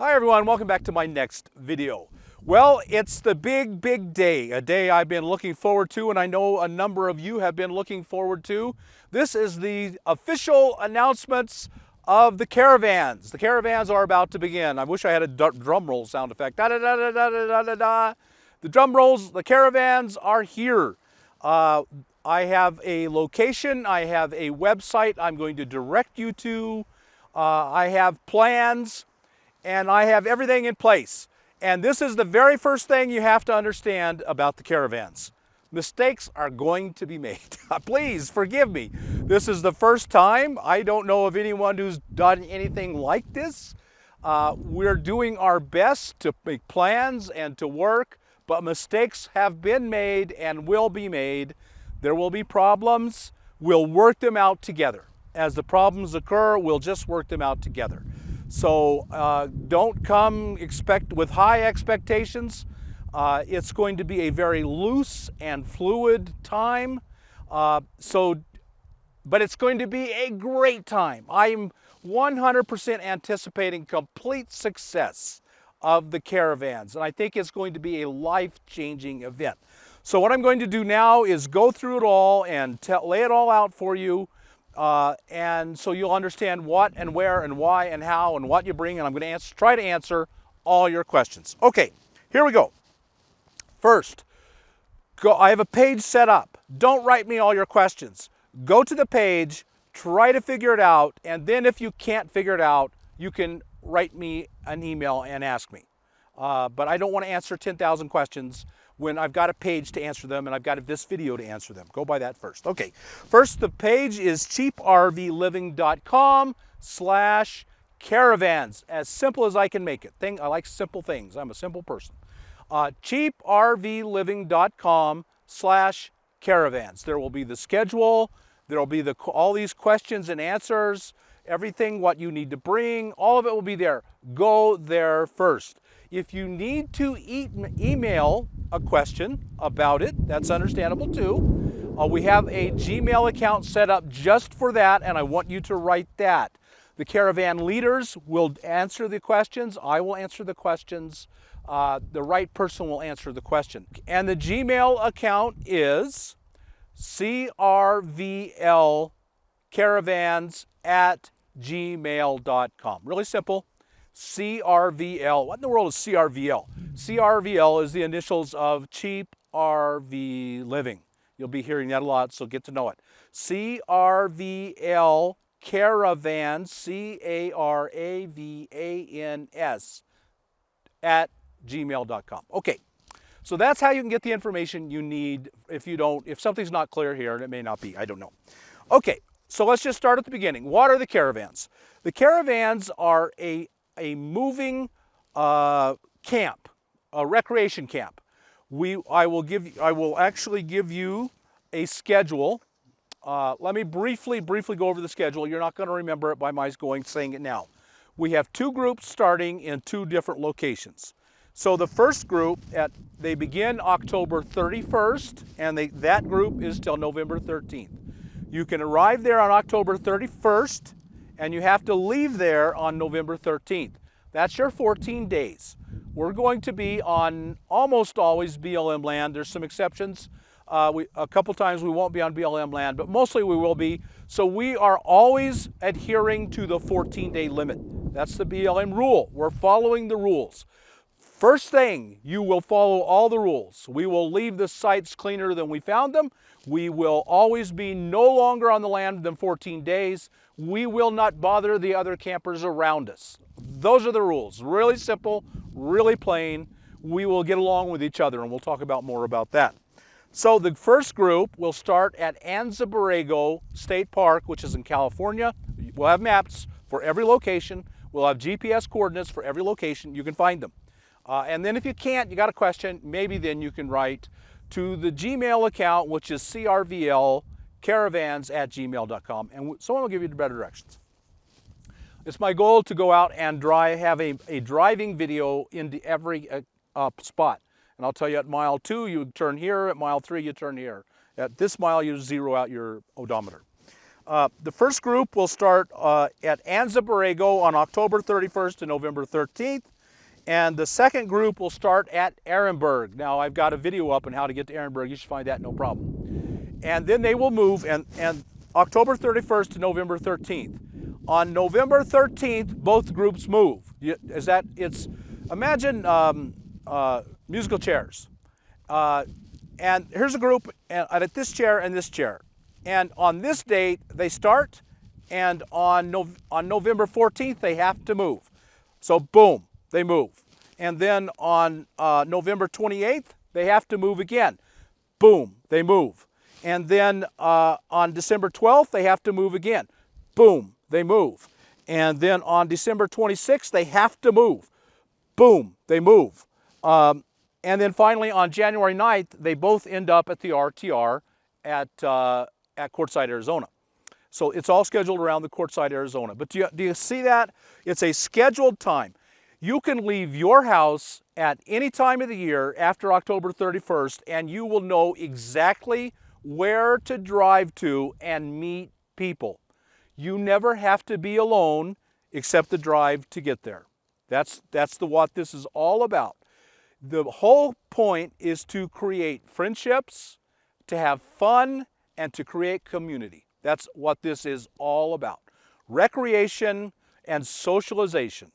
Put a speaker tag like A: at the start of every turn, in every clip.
A: Hi everyone, welcome back to my next video. Well, it's the big day, a day I've been looking forward to, and I know a number of you have been looking forward to. This is the official announcements of the caravans. The caravans are about to begin. I wish I had a drum roll sound effect. Da, da, da, da, da, da, da, da. The drum rolls, the caravans are here. I have a location, I have a website I'm going to direct you to. I have plans. And I have everything in place. And this is the very first thing you have to understand about the caravans. Mistakes are going to be made. Please forgive me. This is the first time. I don't know of anyone who's done anything like this. We're doing our best to make plans and to work, but mistakes have been made and will be made. There will be problems. We'll work them out together. As the problems occur, we'll just work them out together. So don't come with high expectations. It's going to be a very loose and fluid time. But it's going to be a great time. I'm 100% anticipating complete success of the caravans. And I think it's going to be a life-changing event. So what I'm going to do now is go through it all and lay it all out for you. And so you'll understand what and where and why and how and what you bring, and I'm going to try to answer all your questions. Okay, here we go. First, I have a page set up. Don't write me all your questions. Go to the page, try to figure it out, and then if you can't figure it out, you can write me an email and ask me. But I don't want to answer 10,000 questions when I've got a page to answer them and I've got this video to answer them. Go by that first. Okay, first the page is cheaprvliving.com/caravans. As simple as I can make it. I like simple things. I'm a simple person. cheaprvliving.com/caravans. There will be the schedule. There will be all these questions and answers, everything, what you need to bring, all of it will be there. Go there first. If you need to email a question about it, that's understandable too. We have a Gmail account set up just for that, and I want you to write that. The caravan leaders will answer the questions. I will answer the questions. The right person will answer the question. And the Gmail account is crvlcaravans@gmail.com. Really simple. CRVL. What in the world is CRVL? CRVL is the initials of Cheap RV Living. You'll be hearing that a lot, so get to know it. CRVL Caravans, CARAVANS @gmail.com. Okay, so that's how you can get the information you need if something's not clear here, and it may not be, I don't know. Okay, so let's just start at the beginning. What are the caravans? The caravans are a moving camp, a recreation camp. I will actually give you a schedule. Let me briefly go over the schedule. You're not going to remember it by my saying it now. We have two groups starting in two different locations. So the first group, they begin October 31st, and that group is till November 13th. You can arrive there on October 31st, and you have to leave there on November 13th. That's your 14 days. We're going to be on almost always BLM land. There's some exceptions. A couple times we won't be on BLM land, but mostly we will be. So we are always adhering to the 14-day limit. That's the BLM rule. We're following the rules. First thing, you will follow all the rules. We will leave the sites cleaner than we found them. We will always be no longer on the land than 14 days. We will not bother the other campers around us. Those are the rules. Really simple, really plain. We will get along with each other, and we'll talk more about that. So the first group will start at Anza Borrego State Park, which is in California. We'll have maps for every location. We'll have GPS coordinates for every location. You can find them. And then if you can't, you got a question, maybe then you can write to the Gmail account, which is crvlcaravans@gmail.com, and someone will give you the better directions. It's my goal to go out and have a driving video into every spot. And I'll tell you, at mile 2, you turn here. At mile 3, you turn here. At this mile, you zero out your odometer. The first group will start at Anza Borrego on October 31st to November 13th. And the second group will start at Ehrenberg. Now, I've got a video up on how to get to Ehrenberg. You should find that no problem. And then they will move, and October 31st to November 13th. On November 13th, both groups move. Imagine musical chairs. And here's a group at this chair and this chair. And on this date, they start, and on November 14th, they have to move. So boom, they move. And then on November 28th, they have to move again. Boom, they move. And then on December 12th, they have to move again. Boom, they move. And then on December 26th, they have to move. Boom, they move. And then finally on January 9th, they both end up at the RTR at Quartzsite, Arizona. So it's all scheduled around the Quartzsite, Arizona. But do you see that? It's a scheduled time. You can leave your house at any time of the year after October 31st, and you will know exactly where to drive to and meet people. You never have to be alone except the drive to get there. That's what this is all about. The whole point is to create friendships, to have fun, and to create community. That's what this is all about. Recreation and socialization.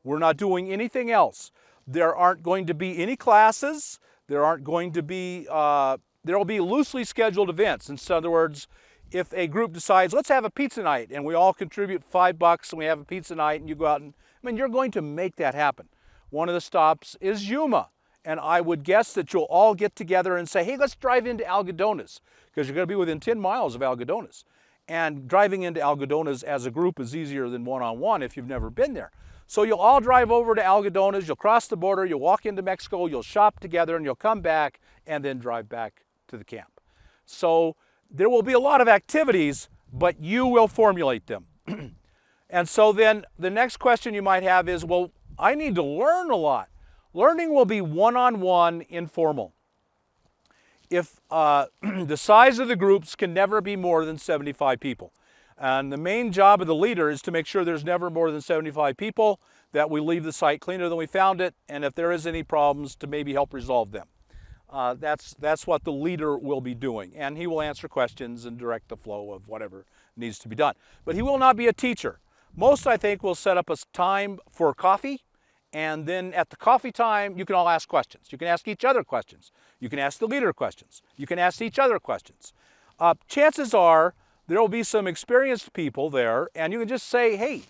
A: We're not doing anything else. There aren't going to be any classes. There aren't going to be, there will be loosely scheduled events. In other words, if a group decides, let's have a pizza night, and we all contribute $5 and we have a pizza night, and you go out and, you're going to make that happen. One of the stops is Yuma. And I would guess that you'll all get together and say, hey, let's drive into Algodones, because you're going to be within 10 miles of Algodones. And driving into Algodones as a group is easier than one-on-one if you've never been there. So you'll all drive over to Algodones, you'll cross the border, you'll walk into Mexico, you'll shop together, and you'll come back and then drive back to the camp. So there will be a lot of activities, but you will formulate them. And so then the next question you might have is, well, I need to learn a lot. Learning will be one-on-one, informal. If the size of the groups can never be more than 75 people. And the main job of the leader is to make sure there's never more than 75 people, that we leave the site cleaner than we found it, and if there is any problems, to maybe help resolve them. That's what the leader will be doing. And he will answer questions and direct the flow of whatever needs to be done. But he will not be a teacher. Most, I think, will set up a time for coffee. And then at the coffee time, you can all ask questions. You can ask each other questions. You can ask the leader questions. You can ask each other questions. Chances are there will be some experienced people there, and you can just say, hey,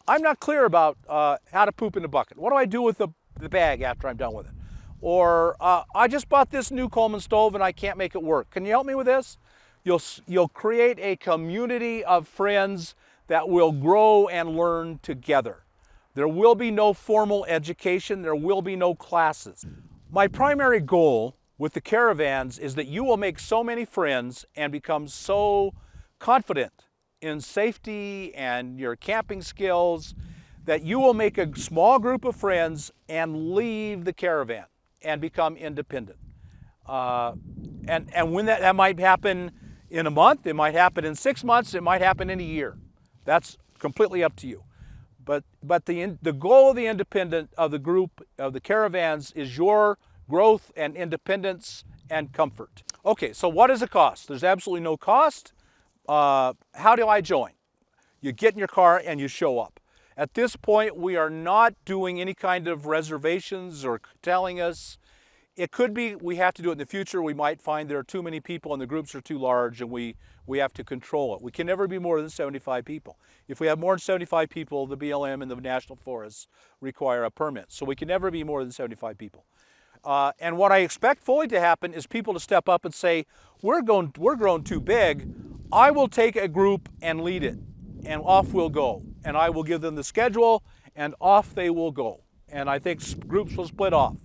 A: I'm not clear about how to poop in the bucket. What do I do with the bag after I'm done with it? Or I just bought this new Coleman stove and I can't make it work. Can you help me with this? You'll create a community of friends that will grow and learn together. There will be no formal education. There will be no classes. My primary goal with the caravans is that you will make so many friends and become so confident in safety and your camping skills that you will make a small group of friends and leave the caravan and become independent. And when that might happen in a month, it might happen in 6 months, it might happen in a year. That's completely up to you. But the goal of the independent of the group of the caravans is your growth and independence and comfort. Okay, so what is the cost? There's absolutely no cost. How do I join? You get in your car and you show up. At this point, we are not doing any kind of reservations or telling us. It could be we have to do it in the future. We might find there are too many people and the groups are too large and we have to control it. We can never be more than 75 people. If we have more than 75 people, the BLM and the National Forests require a permit. So we can never be more than 75 people. And what I expect fully to happen is people to step up and say, we're grown too big. I will take a group and lead it, and off we'll go. And I will give them the schedule, and off they will go. And I think groups will split off.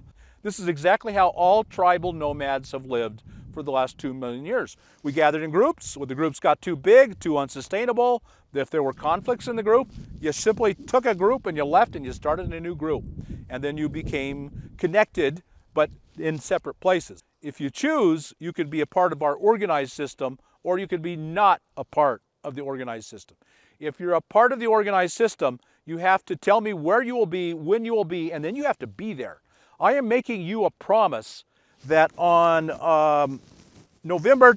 A: This is exactly how all tribal nomads have lived for the last 2 million years. We gathered in groups. When the groups got too big, too unsustainable, if there were conflicts in the group, you simply took a group and you left and you started a new group. And then you became connected, but in separate places. If you choose, you could be a part of our organized system, or you could be not a part of the organized system. If you're a part of the organized system, you have to tell me where you will be, when you will be, and then you have to be there. I am making you a promise that on December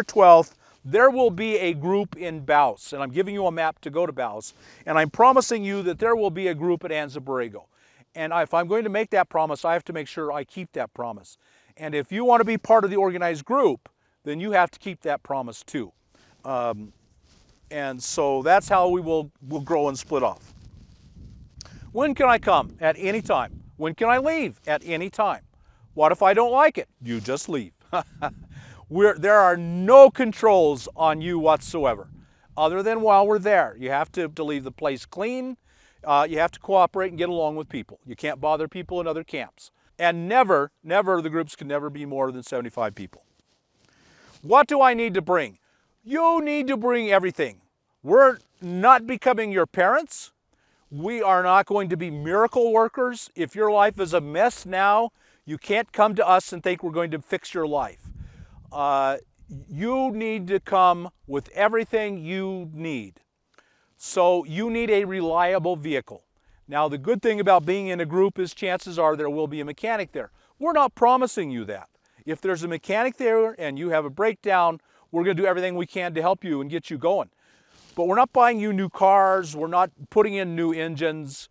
A: 12th, there will be a group in Baus, and I'm giving you a map to go to Baus, and I'm promising you that there will be a group at Anza Borrego. And if I'm going to make that promise, I have to make sure I keep that promise. And if you want to be part of the organized group, then you have to keep that promise too. And so that's how we'll grow and split off. When can I come? At any time. When can I leave? At any time. What if I don't like it? You just leave. There are no controls on you whatsoever, other than while we're there. You have to leave the place clean. You have to cooperate and get along with people. You can't bother people in other camps. And never, the groups can never be more than 75 people. What do I need to bring? You need to bring everything. We're not becoming your parents. We are not going to be miracle workers. If your life is a mess now, you can't come to us and think we're going to fix your life. You need to come with everything you need. So you need a reliable vehicle. Now the good thing about being in a group is chances are there will be a mechanic there. We're not promising you that. If there's a mechanic there and you have a breakdown, we're going to do everything we can to help you and get you going. But we're not buying you new cars, we're not putting in new engines,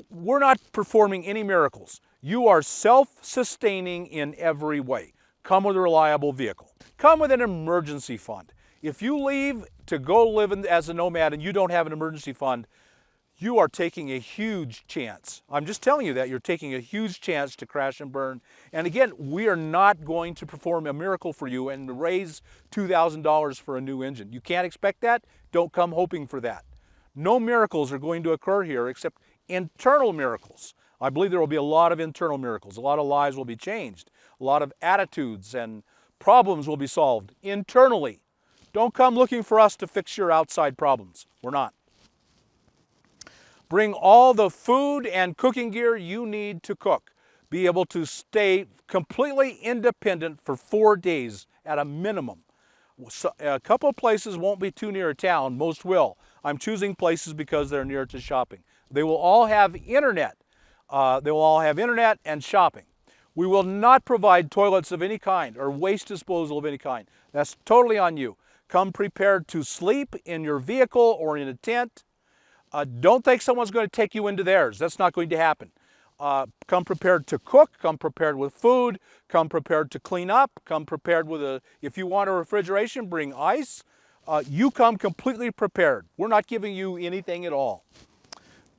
A: we're not performing any miracles. You are self-sustaining in every way. Come with a reliable vehicle. Come with an emergency fund. If you leave to go live as a nomad and you don't have an emergency fund, you are taking a huge chance. I'm just telling you that. You're taking a huge chance to crash and burn. And again, we are not going to perform a miracle for you and raise $2,000 for a new engine. You can't expect that. Don't come hoping for that. No miracles are going to occur here except internal miracles. I believe there will be a lot of internal miracles. A lot of lives will be changed. A lot of attitudes and problems will be solved internally. Don't come looking for us to fix your outside problems. We're not. Bring all the food and cooking gear you need to cook. Be able to stay completely independent for 4 days at a minimum. So a couple of places won't be too near a town. Most will. I'm choosing places because they're near to shopping. They will all have internet. They will all have internet and shopping. We will not provide toilets of any kind or waste disposal of any kind. That's totally on you. Come prepared to sleep in your vehicle or in a tent. Don't think someone's going to take you into theirs. That's not going to happen. Come prepared to cook, come prepared with food, come prepared to clean up, come prepared with if you want a refrigeration, bring ice. You come completely prepared. We're not giving you anything at all.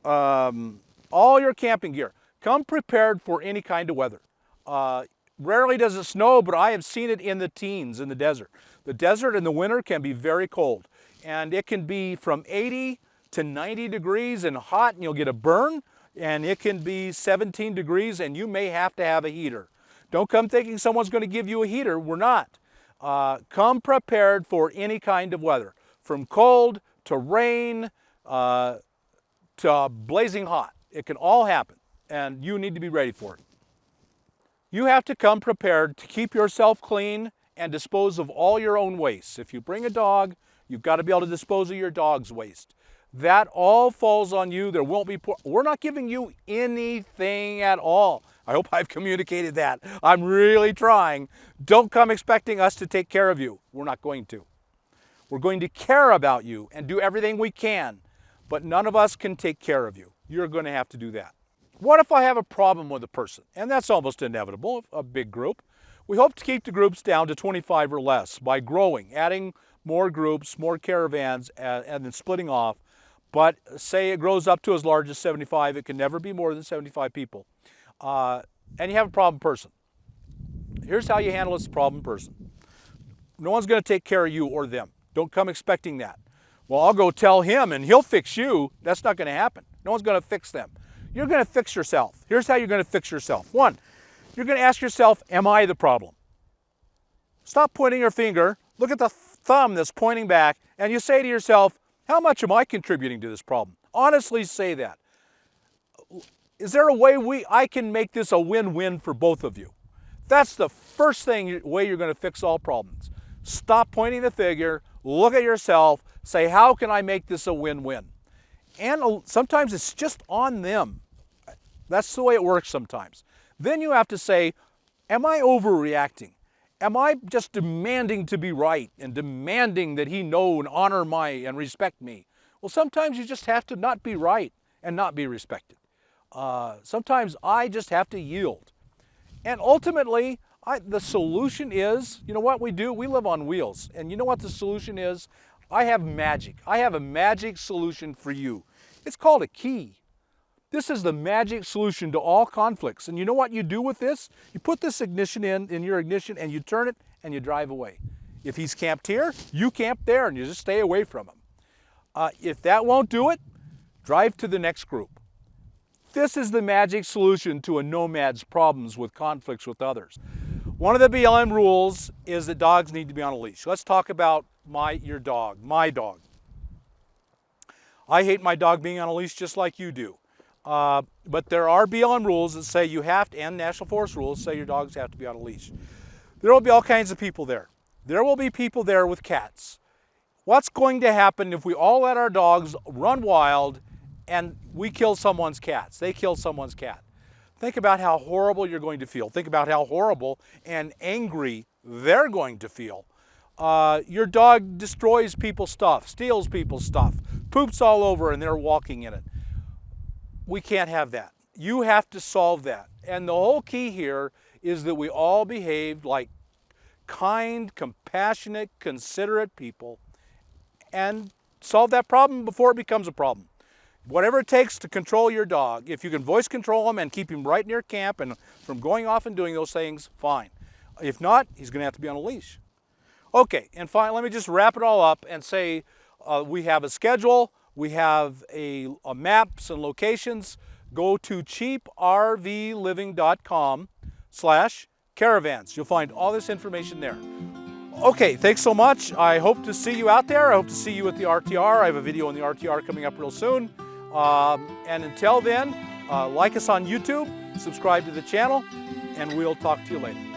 A: All your camping gear, come prepared for any kind of weather. Rarely does it snow, but I have seen it in the teens in the desert. The desert in the winter can be very cold, and it can be from 80 to 90 degrees and hot, and you'll get a burn, and it can be 17 degrees, and you may have to have a heater. Don't come thinking someone's going to give you a heater. We're not. Come prepared for any kind of weather, from cold to rain to blazing hot. It can all happen, and you need to be ready for it. You have to come prepared to keep yourself clean and dispose of all your own waste. If you bring a dog, you've got to be able to dispose of your dog's waste. That all falls on you. There won't be, we're not giving you anything at all. I hope I've communicated that. I'm really trying. Don't come expecting us to take care of you. We're not going to. We're going to care about you and do everything we can, but none of us can take care of you. You're going to have to do that. What if I have a problem with a person? And that's almost inevitable, a big group. We hope to keep the groups down to 25 or less by growing, adding more groups, more caravans, and then splitting off. But say it grows up to as large as 75, it can never be more than 75 people. And you have a problem person. Here's how you handle this problem person. No one's going to take care of you or them. Don't come expecting that. Well, I'll go tell him and he'll fix you. That's not going to happen. No one's going to fix them. You're going to fix yourself. Here's how you're going to fix yourself. One, you're going to ask yourself, am I the problem? Stop pointing your finger. Look at the thumb that's pointing back, and you say to yourself, how much am I contributing to this problem? Honestly say that. Is there a way I can make this a win-win for both of you? That's the first way you're going to fix all problems. Stop pointing the finger. look at yourself, say, how can I make this a win-win? And sometimes it's just on them. That's the way it works sometimes. Then you have to say, am I overreacting? Am I just demanding to be right and demanding that he know and honor and respect me? Well, sometimes you just have to not be right and not be respected. Sometimes I just have to yield. And ultimately, the solution is, you know what we do? We live on wheels. And you know what the solution is? I have magic. I have a magic solution for you. It's called a key. This is the magic solution to all conflicts. And you know what you do with this? You put this ignition in your ignition, and you turn it and you drive away. If he's camped here, you camp there and you just stay away from him. If that won't do it, drive to the next group. This is the magic solution to a nomad's problems with conflicts with others. One of the BLM rules is that dogs need to be on a leash. Let's talk about your dog, my dog. I hate my dog being on a leash just like you do. But there are BLM rules that say you have to, and National Forest rules say your dogs have to be on a leash. There will be all kinds of people there. There will be people there with cats. What's going to happen if we all let our dogs run wild and we kill someone's cats? They kill someone's cat. Think about how horrible you're going to feel. Think about how horrible and angry they're going to feel. Your dog destroys people's stuff, steals people's stuff, poops all over and they're walking in it. We can't have that. You have to solve that. And the whole key here is that we all behave like kind, compassionate, considerate people and solve that problem before it becomes a problem. Whatever it takes to control your dog, if you can voice control him and keep him right near camp and from going off and doing those things, fine. If not, he's going to have to be on a leash. Okay, and finally, let me just wrap it all up and say we have a schedule. We have a maps and locations. Go to cheaprvliving.com/caravans. You'll find all this information there. Okay, thanks so much. I hope to see you out there. I hope to see you at the RTR. I have a video on the RTR coming up real soon. And until then, like us on YouTube, subscribe to the channel, and we'll talk to you later.